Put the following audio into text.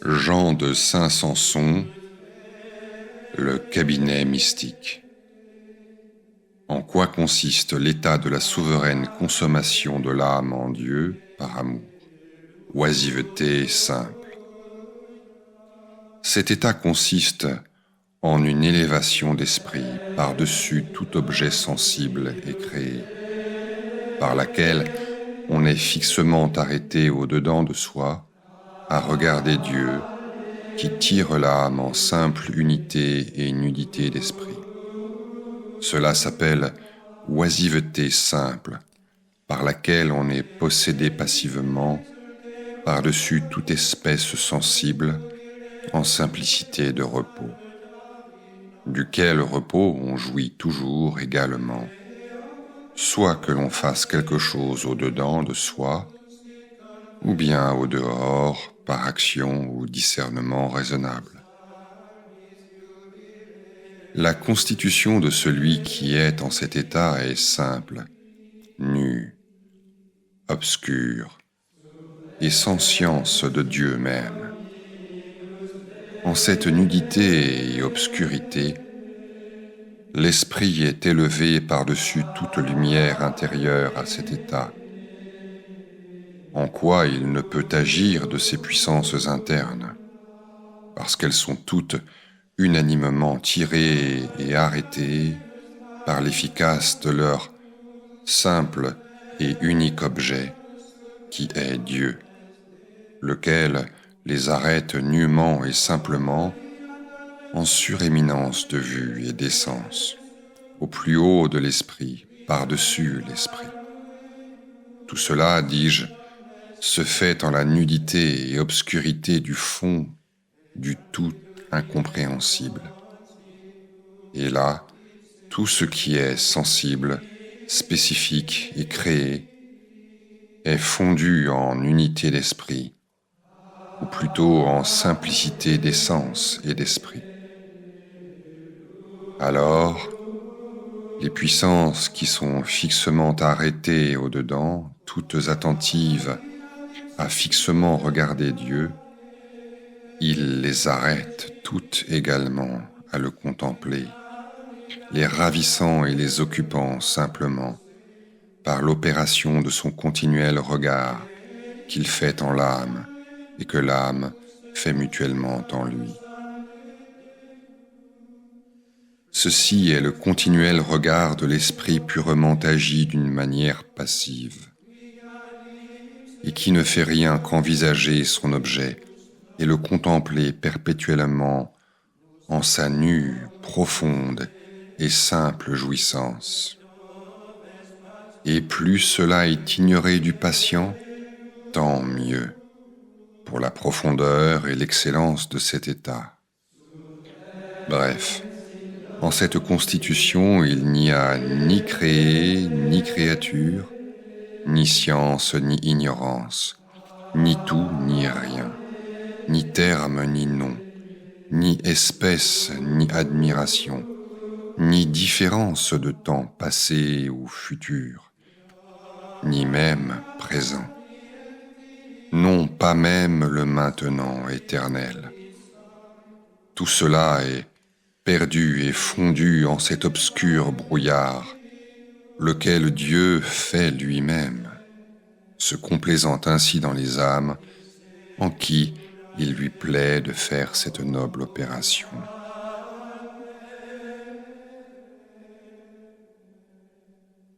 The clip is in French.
Jean de Saint-Samson, le cabinet mystique. En quoi consiste l'état de la souveraine consommation de l'âme en Dieu par amour? Oisiveté simple. Cet état consiste en une élévation d'esprit par-dessus tout objet sensible et créé, par laquelle on est fixement arrêté au-dedans de soi à regarder Dieu qui tire l'âme en simple unité et nudité d'esprit. Cela s'appelle oisiveté simple, par laquelle on est possédé passivement par-dessus toute espèce sensible en simplicité de repos, duquel repos on jouit toujours également, soit que l'on fasse quelque chose au-dedans de soi, ou bien au dehors par action ou discernement raisonnable. La constitution de celui qui est en cet état est simple, nue, obscure et sans science de Dieu même. En cette nudité et obscurité, l'esprit est élevé par-dessus toute lumière intérieure à cet état, en quoi il ne peut agir de ses puissances internes, parce qu'elles sont toutes unanimement tirées et arrêtées par l'efficace de leur simple et unique objet, qui est Dieu, lequel les arrête nûment et simplement en suréminence de vue et d'essence, au plus haut de l'esprit, par-dessus l'esprit. Tout cela, dis-je, se fait en la nudité et obscurité du fond du tout incompréhensible. Et là, tout ce qui est sensible, spécifique et créé est fondu en unité d'esprit, ou plutôt en simplicité d'essence et d'esprit. Alors, les puissances qui sont fixement arrêtées au-dedans, toutes attentives à fixement regarder Dieu, il les arrête toutes également à le contempler, les ravissant et les occupant simplement par l'opération de son continuel regard qu'il fait en l'âme et que l'âme fait mutuellement en lui. Ceci est le continuel regard de l'esprit purement agi d'une manière passive et qui ne fait rien qu'envisager son objet et le contempler perpétuellement en sa nue, profonde et simple jouissance. Et plus cela est ignoré du patient, tant mieux pour la profondeur et l'excellence de cet état. Bref, en cette constitution, il n'y a ni créé, ni créature, ni science, ni ignorance, ni tout, ni rien, ni terme, ni nom, ni espèce, ni admiration, ni différence de temps passé ou futur, ni même présent. Non, pas même le maintenant éternel. Tout cela est perdu et fondu en cet obscur brouillard, lequel Dieu fait lui-même, se complaisant ainsi dans les âmes en qui il lui plaît de faire cette noble opération.